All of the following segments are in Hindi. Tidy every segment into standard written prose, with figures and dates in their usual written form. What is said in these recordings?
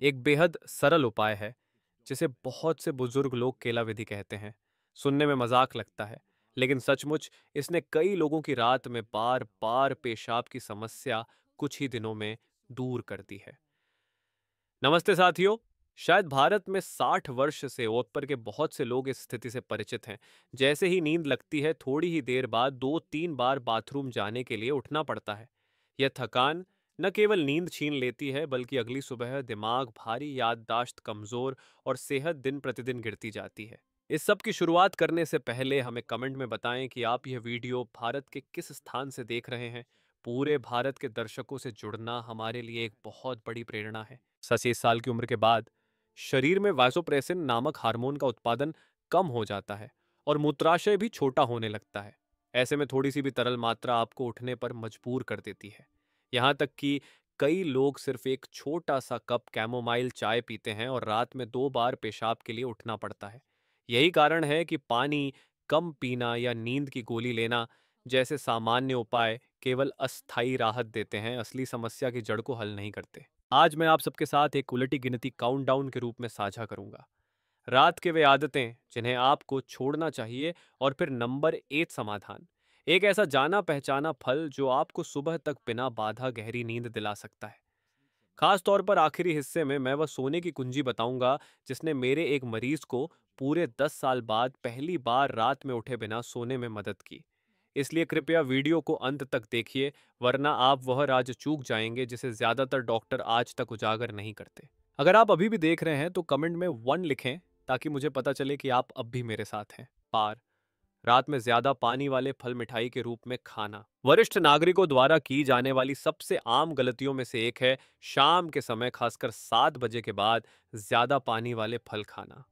एक बेहद सरल उपाय है जिसे बहुत से बुजुर्ग लोग केला विधि कहते हैं। सुनने में मजाक लगता है, लेकिन सचमुच इसने कई लोगों की रात में बार बार पेशाब की समस्या कुछ ही दिनों में दूर कर दी है। नमस्ते साथियों। शायद भारत में 60 वर्ष से ऊपर के बहुत से लोग इस स्थिति से परिचित हैं। जैसे ही नींद लगती है, थोड़ी ही देर बाद 2-3 बार बाथरूम जाने के लिए उठना पड़ता है। यह थकान न केवल नींद छीन लेती है, बल्कि अगली सुबह दिमाग भारी, याददाश्त कमजोर और सेहत दिन प्रतिदिन गिरती जाती है। इस सब की शुरुआत करने से पहले हमें कमेंट में बताएं कि आप यह वीडियो भारत के किस स्थान से देख रहे हैं। पूरे भारत के दर्शकों से जुड़ना हमारे लिए एक बहुत बड़ी प्रेरणा है। 27 साल की उम्र के बाद शरीर में वासोप्रेसिन नामक हार्मोन का उत्पादन कम हो जाता है और मूत्राशय भी छोटा होने लगता है। ऐसे में थोड़ी सी भी तरल मात्रा आपको उठने पर मजबूर कर देती है। यहाँ तक कि कई लोग सिर्फ एक छोटा सा कप कैमोमाइल चाय पीते हैं और रात में 2 बार पेशाब के लिए उठना पड़ता है। यही कारण है कि पानी कम पीना या नींद की गोली लेना जैसे सामान्य उपाय केवल अस्थायी राहत देते हैं, असली समस्या की जड़ को हल नहीं करते। आज मैं आप सबके साथ एक उलटी गिनती काउंटडाउन के रूप में साझा करूंगा। रात के वे आदतें जिन्हें आपको छोड़ना चाहिए, और फिर नंबर 8 समाधान। एक ऐसा जाना पहचाना फल जो आपको सुबह तक बिना बाधा गहरी नींद दिला सकता है। खास तौर पर आखिरी हिस्से में मैं वह सोने की कुंजी बताऊंगा जिसने मेरे एक मरीज को पूरे 10 साल बाद पहली बार रात में उठे बिना सोने में मदद की। इसलिए कृपया वीडियो को अंत तक देखिए, वरना आप वह राज चूक जाएंगे जिसे ज्यादातर डॉक्टर आज तक उजागर नहीं करते। अगर आप अभी भी देख रहे हैं तो कमेंट में 1 लिखें, ताकि मुझे पता चले कि आप अब भी मेरे साथ हैं। पार रात में ज्यादा पानी वाले फल मिठाई के रूप में खाना वरिष्ठ नागरिकों द्वारा की जाने वाली सबसे आम गलतियों में से एक है। शाम के समय खासकर 7 बजे के बाद ज्यादा पानी वाले फल खाना।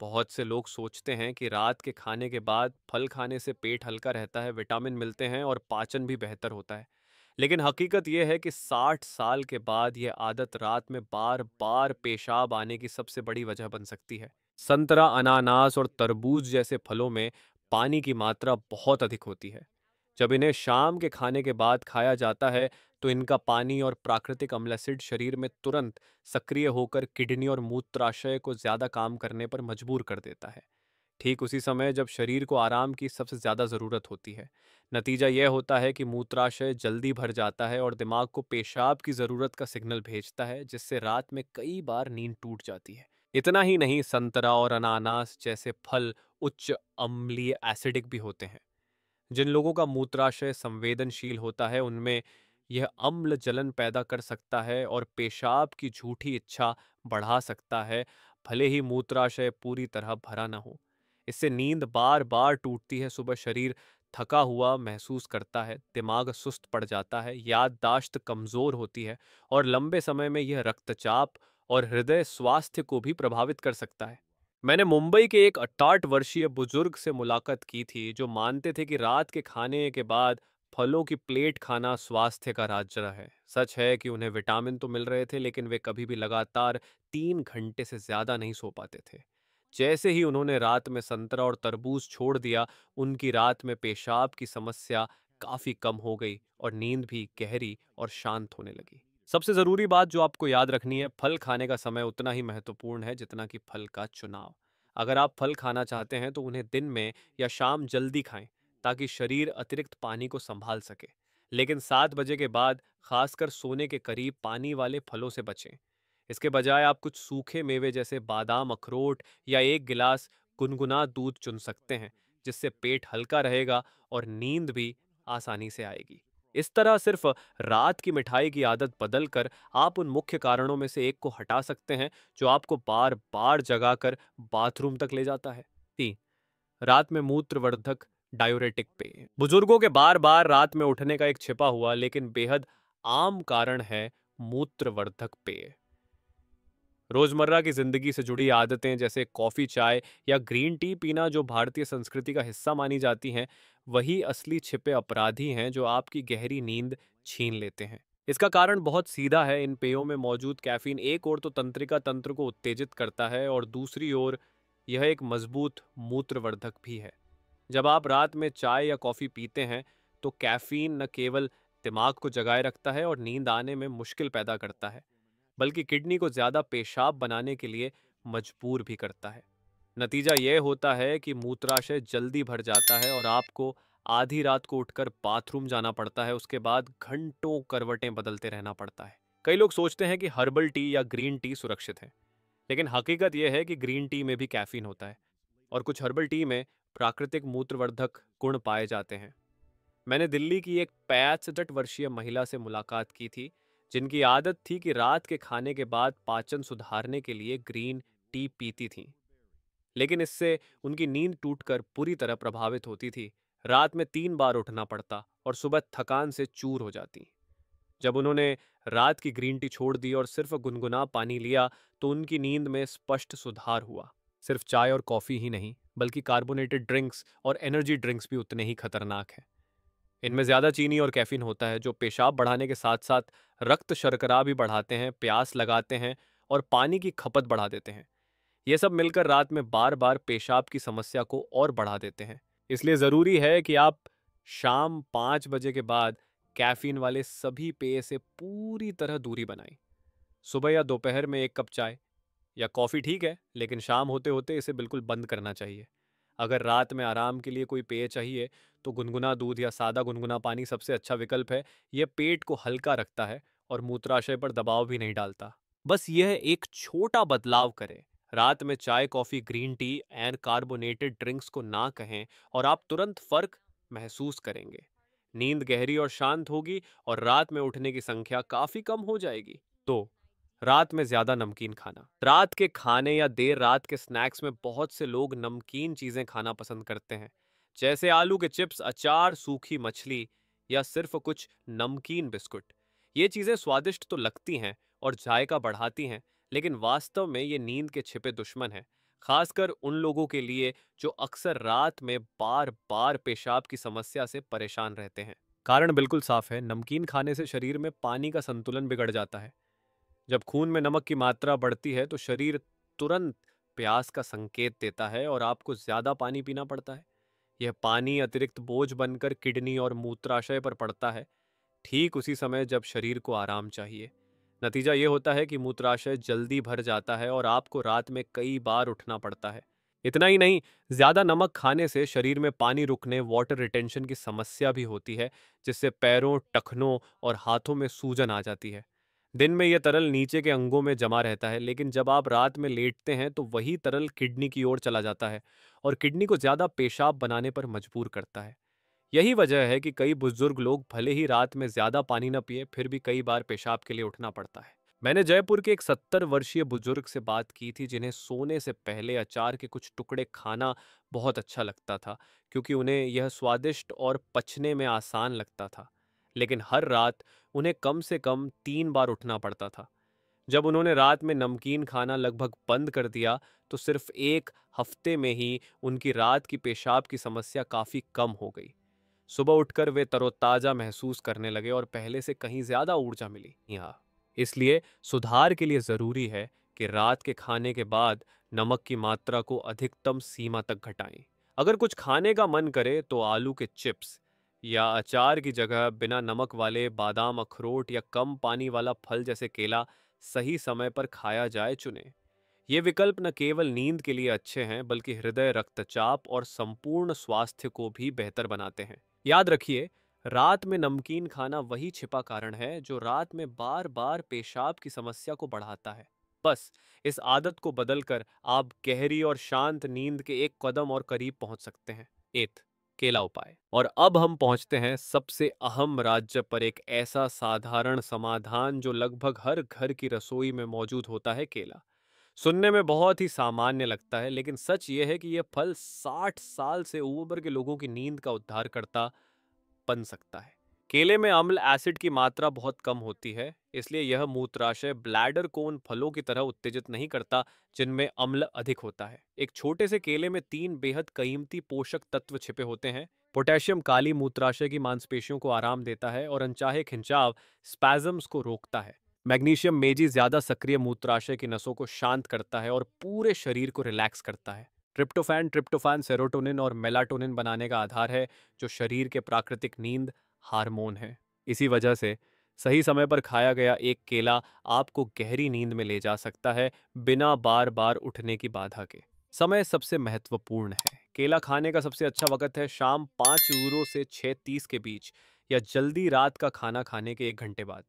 बहुत से लोग सोचते हैं कि रात के खाने के बाद फल खाने से पेट हल्का रहता है, विटामिन मिलते हैं और पाचन भी बेहतर होता है। लेकिन हकीकत यह है कि 60 साल के बाद यह आदत रात में बार बार पेशाब आने की सबसे बड़ी वजह बन सकती है। संतरा, अनानास और तरबूज जैसे फलों में पानी की मात्रा बहुत अधिक होती है। जब इन्हें शाम के खाने के बाद खाया जाता है, तो इनका पानी और प्राकृतिक अम्ल एसिड शरीर में तुरंत सक्रिय होकर किडनी और मूत्राशय को ज्यादा काम करने पर मजबूर कर देता है, ठीक उसी समय जब शरीर को आराम की सबसे ज्यादा जरूरत होती है। नतीजा यह होता है कि मूत्राशय जल्दी भर जाता है और दिमाग को पेशाब की जरूरत का सिग्नल भेजता है, जिससे रात में कई बार नींद टूट जाती है। इतना ही नहीं, संतरा और अनानास जैसे फल उच्च अम्लीय एसिडिक भी होते हैं। जिन लोगों का मूत्राशय संवेदनशील होता है, उनमें यह अम्ल जलन पैदा कर सकता है और पेशाब की झूठी इच्छा बढ़ा सकता है, भले ही मूत्राशय पूरी तरह भरा न हो। इससे नींद बार बार टूटती है, सुबह शरीर थका हुआ महसूस करता है, दिमाग सुस्त पड़ जाता है, याददाश्त कमजोर होती है और लंबे समय में यह रक्तचाप और हृदय स्वास्थ्य को भी प्रभावित कर सकता है। मैंने मुंबई के एक 68 वर्षीय बुजुर्ग से मुलाकात की थी जो मानते थे कि रात के खाने के बाद फलों की प्लेट खाना स्वास्थ्य का राज है। सच है कि उन्हें विटामिन तो मिल रहे थे, लेकिन वे कभी भी लगातार 3 घंटे से ज्यादा नहीं सो पाते थे। जैसे ही उन्होंने रात में संतरा और तरबूज छोड़ दिया, उनकी रात में पेशाब की समस्या काफी कम हो गई और नींद भी गहरी और शांत होने लगी। सबसे जरूरी बात जो आपको याद रखनी है, फल खाने का समय उतना ही महत्वपूर्ण है जितना कि फल का चुनाव। अगर आप फल खाना चाहते हैं तो उन्हें दिन में या शाम जल्दी खाएं, ताकि शरीर अतिरिक्त पानी को संभाल सके। लेकिन 7 बजे के बाद, खासकर सोने के करीब, पानी वाले फलों से बचें। इसके बजाय आप कुछ सूखे मेवे जैसे बादाम, अखरोट या एक गिलास गुनगुना दूध चुन सकते हैं, जिससे पेट हल्का रहेगा और नींद भी आसानी से आएगी। इस तरह सिर्फ रात की मिठाई की आदत बदलकर आप उन मुख्य कारणों में से एक को हटा सकते हैं जो आपको बार बार जगाकर बाथरूम तक ले जाता है। 3, रात में मूत्रवर्धक डायूरेटिक पेय। बुजुर्गों के बार बार रात में उठने का एक छिपा हुआ लेकिन बेहद आम कारण है मूत्रवर्धक पेय। रोजमर्रा की जिंदगी से जुड़ी आदतें जैसे कॉफी, चाय या ग्रीन टी पीना, जो भारतीय संस्कृति का हिस्सा मानी जाती हैं, वही असली छिपे अपराधी हैं जो आपकी गहरी नींद छीन लेते हैं। इसका कारण बहुत सीधा है। इन पेयों में मौजूद कैफीन एक ओर तो तंत्रिका तंत्र को उत्तेजित करता है और दूसरी ओर यह एक मजबूत मूत्रवर्धक भी है। जब आप रात में चाय या कॉफी पीते हैं, तो कैफीन न केवल दिमाग को जगाए रखता है और नींद आने में मुश्किल पैदा करता है, बल्कि किडनी को ज़्यादा पेशाब बनाने के लिए मजबूर भी करता है। नतीजा यह होता है कि मूत्राशय जल्दी भर जाता है और आपको आधी रात को उठकर बाथरूम जाना पड़ता है, उसके बाद घंटों करवटें बदलते रहना पड़ता है। कई लोग सोचते हैं कि हर्बल टी या ग्रीन टी सुरक्षित है, लेकिन हकीकत यह है कि ग्रीन टी में भी कैफीन होता है और कुछ हर्बल टी में प्राकृतिक मूत्रवर्धक गुण पाए जाते हैं। मैंने दिल्ली की एक 65 वर्षीय महिला से मुलाकात की थी, जिनकी आदत थी कि रात के खाने के बाद पाचन सुधारने के लिए ग्रीन टी पीती थीं। लेकिन इससे उनकी नींद टूटकर पूरी तरह प्रभावित होती थी। रात में 3 बार उठना पड़ता और सुबह थकान से चूर हो जाती। जब उन्होंने रात की ग्रीन टी छोड़ दी और सिर्फ गुनगुना पानी लिया, तो उनकी नींद में स्पष्ट सुधार हुआ। सिर्फ चाय और कॉफी ही नहीं, बल्कि कार्बोनेटेड ड्रिंक्स और एनर्जी ड्रिंक्स भी उतने ही खतरनाक हैं। इनमें ज़्यादा चीनी और कैफीन होता है, जो पेशाब बढ़ाने के साथ साथ रक्त शर्करा भी बढ़ाते हैं, प्यास लगाते हैं और पानी की खपत बढ़ा देते हैं। ये सब मिलकर रात में बार बार पेशाब की समस्या को और बढ़ा देते हैं। इसलिए ज़रूरी है कि आप शाम 5 बजे के बाद कैफीन वाले सभी पेय से पूरी तरह दूरी बनाएं। सुबह या दोपहर में 1 कप चाय या कॉफ़ी ठीक है, लेकिन शाम होते होते इसे बिल्कुल बंद करना चाहिए। अगर रात में आराम के लिए कोई पेय चाहिए, तो गुनगुना दूध या सादा गुनगुना पानी सबसे अच्छा विकल्प है। यह पेट को हल्का रखता है और मूत्राशय पर दबाव भी नहीं डालता। बस यह एक छोटा बदलाव करें। रात में चाय, coffee, green tea and carbonated drinks को ना कहें और आप तुरंत फ़र्क महसूस करेंगे। नींद गहरी और शांत होगी और रात में उठने की संख्या काफ़ी कम हो जाएगी। तो रात में ज्यादा नमकीन खाना, रात के खाने या देर रात के स्नैक्स में बहुत से लोग नमकीन चीजें खाना पसंद करते हैं, जैसे आलू के चिप्स, अचार, सूखी मछली या सिर्फ कुछ नमकीन बिस्कुट। ये चीजें स्वादिष्ट तो लगती हैं और जायका बढ़ाती हैं, लेकिन वास्तव में ये नींद के छिपे दुश्मन हैं, खासकर उन लोगों के लिए जो अक्सर रात में बार बार पेशाब की समस्या से परेशान रहते हैं। कारण बिल्कुल साफ है, नमकीन खाने से शरीर में पानी का संतुलन बिगड़ जाता है। जब खून में नमक की मात्रा बढ़ती है, तो शरीर तुरंत प्यास का संकेत देता है और आपको ज्यादा पानी पीना पड़ता है। यह पानी अतिरिक्त बोझ बनकर किडनी और मूत्राशय पर पड़ता है, ठीक उसी समय जब शरीर को आराम चाहिए। नतीजा ये होता है कि मूत्राशय जल्दी भर जाता है और आपको रात में कई बार उठना पड़ता है। इतना ही नहीं, ज्यादा नमक खाने से शरीर में पानी रुकने, वाटर रिटेंशन की समस्या भी होती है, जिससे पैरों, टखनों और हाथों में सूजन आ जाती है। दिन में यह तरल नीचे के अंगों में जमा रहता है, लेकिन जब आप रात में लेटते हैं तो वही तरल किडनी की ओर चला जाता है और किडनी को ज्यादा पेशाब बनाने पर मजबूर करता है। यही वजह है कि कई बुजुर्ग लोग भले ही रात में ज्यादा पानी न पिए, फिर भी कई बार पेशाब के लिए उठना पड़ता है। मैंने जयपुर के एक 70 वर्षीय बुजुर्ग से बात की थी, जिन्हें सोने से पहले अचार के कुछ टुकड़े खाना बहुत अच्छा लगता था, क्योंकि उन्हें यह स्वादिष्ट और पचने में आसान लगता था। लेकिन हर रात उन्हें कम से कम 3 बार उठना पड़ता था। जब उन्होंने रात में नमकीन खाना लगभग बंद कर दिया, तो सिर्फ 1 हफ्ते में ही उनकी रात की पेशाब की समस्या काफी कम हो गई। सुबह उठकर वे तरोताजा महसूस करने लगे और पहले से कहीं ज्यादा ऊर्जा मिली। यहाँ इसलिए सुधार के लिए जरूरी है कि रात के खाने के बाद नमक की मात्रा को अधिकतम सीमा तक घटाएं। अगर कुछ खाने का मन करे तो आलू के चिप्स या अचार की जगह बिना नमक वाले बादाम, अखरोट या कम पानी वाला फल जैसे केला सही समय पर खाया जाए चुने। ये विकल्प न केवल नींद के लिए अच्छे हैं, बल्कि हृदय, रक्तचाप और संपूर्ण स्वास्थ्य को भी बेहतर बनाते हैं। याद रखिए, रात में नमकीन खाना वही छिपा कारण है जो रात में बार बार पेशाब की समस्या को बढ़ाता है। बस इस आदत को बदलकर आप गहरी और शांत नींद के एक कदम और करीब पहुंच सकते हैं। एथ केला उपाय। और अब हम पहुंचते हैं सबसे अहम राज्य पर, एक ऐसा साधारण समाधान जो लगभग हर घर की रसोई में मौजूद होता है, केला। सुनने में बहुत ही सामान्य लगता है, लेकिन सच ये है कि यह फल 60 साल से ऊपर के लोगों की नींद का उद्धार करता बन सकता है। केले में अम्ल एसिड की मात्रा बहुत कम होती है, इसलिए यह मूत्राशय ब्लैडर को उन फलों की तरह उत्तेजित नहीं करता जिनमें अम्ल अधिक होता है। एक छोटे से केले में 3 बेहद कीमती पोषक तत्व छिपे होते हैं। पोटेशियम काली मूत्राशय की मांसपेशियों को आराम देता है और अनचाहे खिंचाव, स्पैज़म्स को रोकता है। मैग्नीशियम मेजी ज्यादा सक्रिय मूत्राशय की नसों को शांत करता है और पूरे शरीर को रिलैक्स करता है। ट्रिप्टोफैन सेरोटोनिन और मेलाटोनिन बनाने का आधार है, जो शरीर के प्राकृतिक नींद हार्मोन है। इसी वजह से सही समय पर खाया गया एक केला आपको गहरी नींद में ले जा सकता है, बिना बार बार उठने की बाधा के। समय सबसे महत्वपूर्ण है। केला खाने का सबसे अच्छा वक्त है शाम 5 से 6:30 के बीच, या जल्दी रात का खाना खाने के 1 घंटे बाद।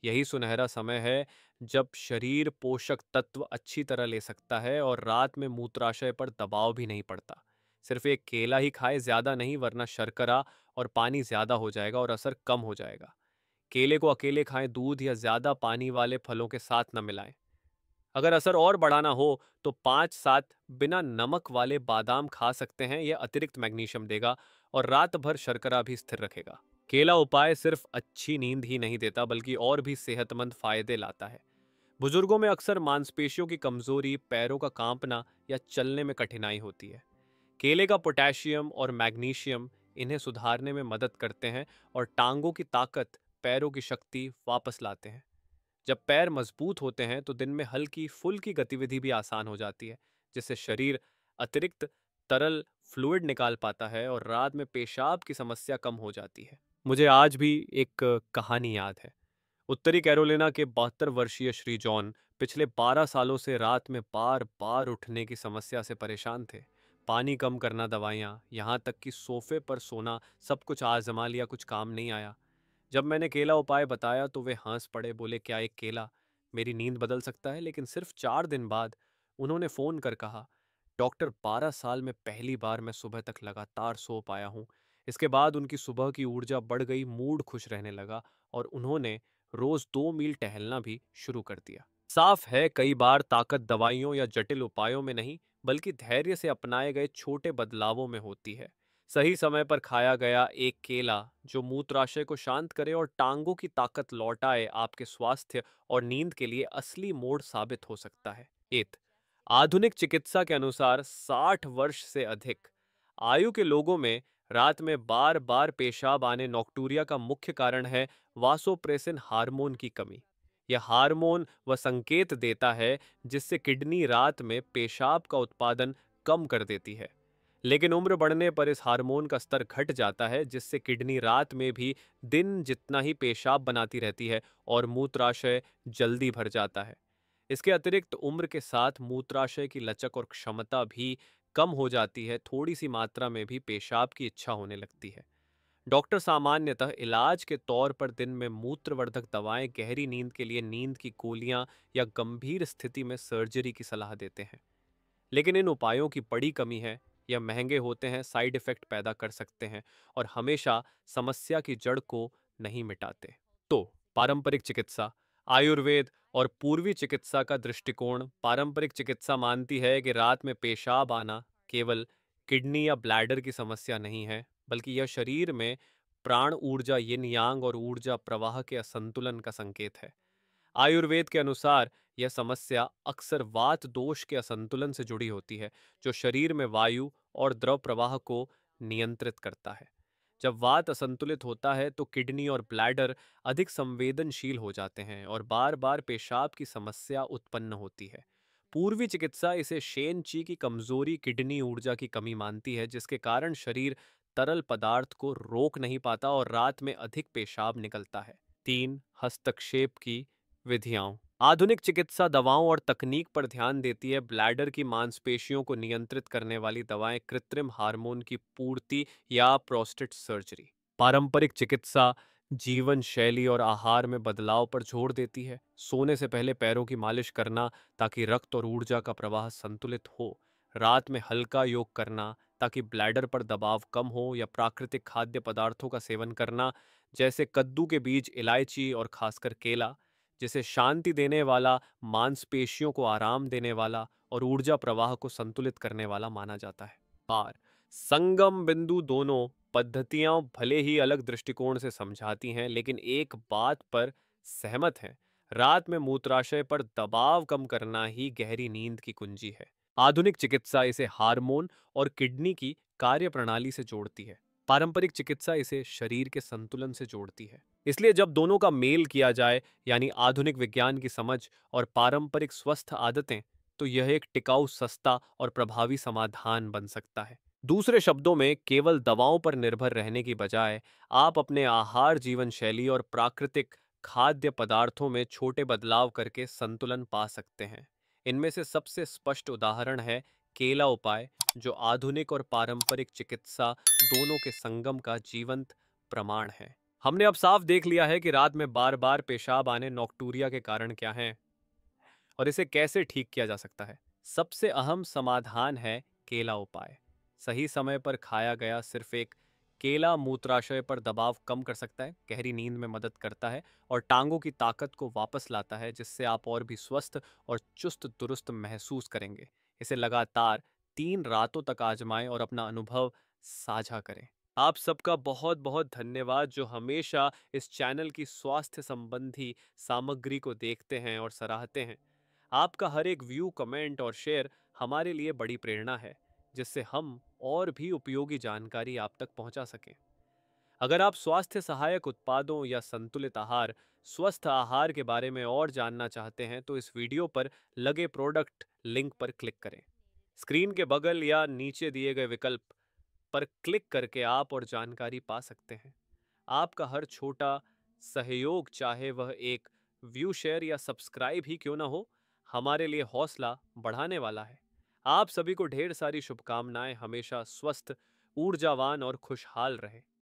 यही सुनहरा समय है जब शरीर पोषक तत्व अच्छी तरह ले सकता है और रात में मूत्राशय पर दबाव भी नहीं पड़ता। सिर्फ एक केला ही खाए, ज्यादा नहीं, वरना शर्करा और पानी ज्यादा हो जाएगा और असर कम हो जाएगा। केले को अकेले खाएं, दूध या ज्यादा पानी वाले फलों के साथ न मिलाएं। अगर असर और बढ़ाना हो तो 5-7 बिना नमक वाले बादाम खा सकते हैं, यह अतिरिक्त मैग्नीशियम देगा और रात भर शर्करा भी स्थिर रखेगा। केला उपाय सिर्फ अच्छी नींद ही नहीं देता, बल्कि और भी सेहतमंद फायदे लाता है। बुजुर्गों में अक्सर मांसपेशियों की कमजोरी, पैरों का कांपना या चलने में कठिनाई होती है। केले का पोटेशियम और मैग्नीशियम इन्हें सुधारने में मदद करते हैं और टांगों की ताकत, पैरों की शक्ति वापस लाते हैं। जब पैर मजबूत होते हैं तो दिन में हल्की फुल्की गतिविधि भी आसान हो जाती है, जिससे शरीर अतिरिक्त तरल फ्लूइड निकाल पाता है और रात में पेशाब की समस्या कम हो जाती है। मुझे आज भी एक कहानी याद है। उत्तरी कैरोलिना के 72 वर्षीय श्री जॉन पिछले 12 सालों से रात में बार बार उठने की समस्या से परेशान थे। पानी कम करना, दवाइयाँ, यहाँ तक कि सोफे पर सोना, सब कुछ आजमा लिया, कुछ काम नहीं आया। जब मैंने केला उपाय बताया तो वे हंस पड़े, बोले क्या एक केला मेरी नींद बदल सकता है? लेकिन सिर्फ 4 दिन बाद उन्होंने फ़ोन कर कहा, डॉक्टर, 12 साल में पहली बार मैं सुबह तक लगातार सो पाया हूँ। इसके बाद उनकी सुबह की ऊर्जा बढ़ गई, मूड खुश रहने लगा और उन्होंने रोज 2 मील टहलना भी शुरू कर दिया। साफ है, कई बार ताकत दवाइयों या जटिल उपायों में नहीं, बल्कि धैर्य से अपनाए गए छोटे बदलावों में होती है। सही समय पर खाया गया एक केला जो मूत्राशय को शांत करे और टांगों की ताकत लौटाए, आपके स्वास्थ्य और नींद के लिए असली मोड़ साबित हो सकता है। एत आधुनिक चिकित्सा के अनुसार 60 वर्ष से अधिक आयु के लोगों में रात में बार बार पेशाब आने, नॉक्टूरिया का मुख्य कारण है वासोप्रेसिन हार्मोन की कमी। यह हार्मोन वह संकेत देता है जिससे किडनी रात में पेशाब का उत्पादन कम कर देती है। लेकिन उम्र बढ़ने पर इस हार्मोन का स्तर घट जाता है, जिससे किडनी रात में भी दिन जितना ही पेशाब बनाती रहती है और मूत्राशय जल्दी भर जाता है। इसके अतिरिक्त उम्र के साथ मूत्राशय की लचक और क्षमता भी कम हो जाती है, थोड़ी सी मात्रा में भी पेशाब की इच्छा होने लगती है। डॉक्टर सामान्यतः इलाज के तौर पर दिन में मूत्रवर्धक दवाएं, गहरी नींद के लिए नींद की गोलियां या गंभीर स्थिति में सर्जरी की सलाह देते हैं। लेकिन इन उपायों की बड़ी कमी है, यह महंगे होते हैं, साइड इफेक्ट पैदा कर सकते हैं और हमेशा समस्या की जड़ को नहीं मिटाते। तो पारंपरिक चिकित्सा, आयुर्वेद और पूर्वी चिकित्सा का दृष्टिकोण। पारंपरिक चिकित्सा मानती है कि रात में पेशाब आना केवल किडनी या ब्लैडर की समस्या नहीं है, बल्कि यह शरीर में प्राण ऊर्जा, यिन यांग और ऊर्जा प्रवाह के असंतुलन का संकेत है। आयुर्वेद के अनुसार यह समस्या अक्सर वात दोष के असंतुलन से जुड़ी होती है, जो शरीर में वायु और द्रव प्रवाह को नियंत्रित करता है। जब वात असंतुलित होता है तो किडनी और ब्लैडर अधिक संवेदनशील हो जाते हैं और बार बार पेशाब की समस्या उत्पन्न होती है। पूर्वी चिकित्सा इसे शेन ची की कमजोरी, किडनी ऊर्जा की कमी मानती है, जिसके कारण शरीर तरल पदार्थ को रोक नहीं पाता और रात में अधिक पेशाब निकलता है। 3. हस्तक्षेप की विधियां। आधुनिक चिकित्सा दवाओं और तकनीक पर ध्यान देती है। ब्लैडर की मांसपेशियों को नियंत्रित करने वाली दवाएं, कृत्रिम हार्मोन की पूर्ति या प्रोस्टेट सर्जरी। पारंपरिक चिकित्सा जीवन शैली और आहार में बदलाव पर जोर देती है। सोने से पहले पैरों की मालिश करना ताकि रक्त और ऊर्जा का प्रवाह संतुलित हो। रात में हल्का योग करना ताकि ब्लैडर पर दबाव कम हो, या प्राकृतिक खाद्य पदार्थों का सेवन करना जैसे कद्दू के बीज, इलायची और खासकर केला, जिसे शांति देने वाला, मांसपेशियों को आराम देने वाला और ऊर्जा प्रवाह को संतुलित करने वाला माना जाता है। पार संगम बिंदु। दोनों पद्धतियां भले ही अलग दृष्टिकोण से समझाती हैं, लेकिन एक बात पर सहमत हैं, रात में मूत्राशय पर दबाव कम करना ही गहरी नींद की कुंजी है। आधुनिक चिकित्सा इसे हार्मोन और किडनी की कार्यप्रणाली से जोड़ती है। पारंपरिक चिकित्सा इसे शरीर के संतुलन से जोड़ती है। इसलिए जब दोनों का मेल किया जाए, यानी आधुनिक विज्ञान की समझ और पारंपरिक स्वस्थ आदतें, तो यह एक टिकाऊ, सस्ता और प्रभावी समाधान बन सकता है। दूसरे शब्दों में, केवल दवाओं पर निर्भर रहने की बजाय आप अपने आहार, जीवन शैली और प्राकृतिक खाद्य पदार्थों में छोटे बदलाव करके संतुलन पा सकते हैं। इनमें से सबसे स्पष्ट उदाहरण है केला उपाय, जो आधुनिक और पारंपरिक चिकित्सा दोनों के संगम का जीवंत प्रमाण है। हमने अब साफ देख लिया है कि रात में बार बार पेशाब आने नॉक्टूरिया के कारण क्या हैं और इसे कैसे ठीक किया जा सकता है। सबसे अहम समाधान है केला उपाय। सही समय पर खाया गया सिर्फ एक केला मूत्राशय पर दबाव कम कर सकता है, गहरी नींद में मदद करता है और टांगों की ताकत को वापस लाता है, जिससे आप और भी स्वस्थ और चुस्त दुरुस्त महसूस करेंगे। इसे लगातार 3 रातों तक आजमाएं और अपना अनुभव साझा करें। आप सबका बहुत बहुत धन्यवाद, जो हमेशा इस चैनल की स्वास्थ्य संबंधी सामग्री को देखते हैं और सराहते हैं। आपका हर एक व्यू, कमेंट और शेयर हमारे लिए बड़ी प्रेरणा है, जिससे हम और भी उपयोगी जानकारी आप तक पहुंचा सकें। अगर आप स्वास्थ्य सहायक उत्पादों या संतुलित आहार, स्वस्थ आहार के बारे में और जानना चाहते हैं, तो इस वीडियो पर लगे प्रोडक्ट लिंक पर क्लिक करें। स्क्रीन के बगल या नीचे दिए गए विकल्प पर क्लिक करके आप और जानकारी पा सकते हैं। आपका हर छोटा सहयोग, चाहे वह एक व्यू, शेयर या सब्सक्राइब ही क्यों ना हो, हमारे लिए हौसला बढ़ाने वाला है। आप सभी को ढेर सारी शुभकामनाएं। हमेशा स्वस्थ, ऊर्जावान और खुशहाल रहे।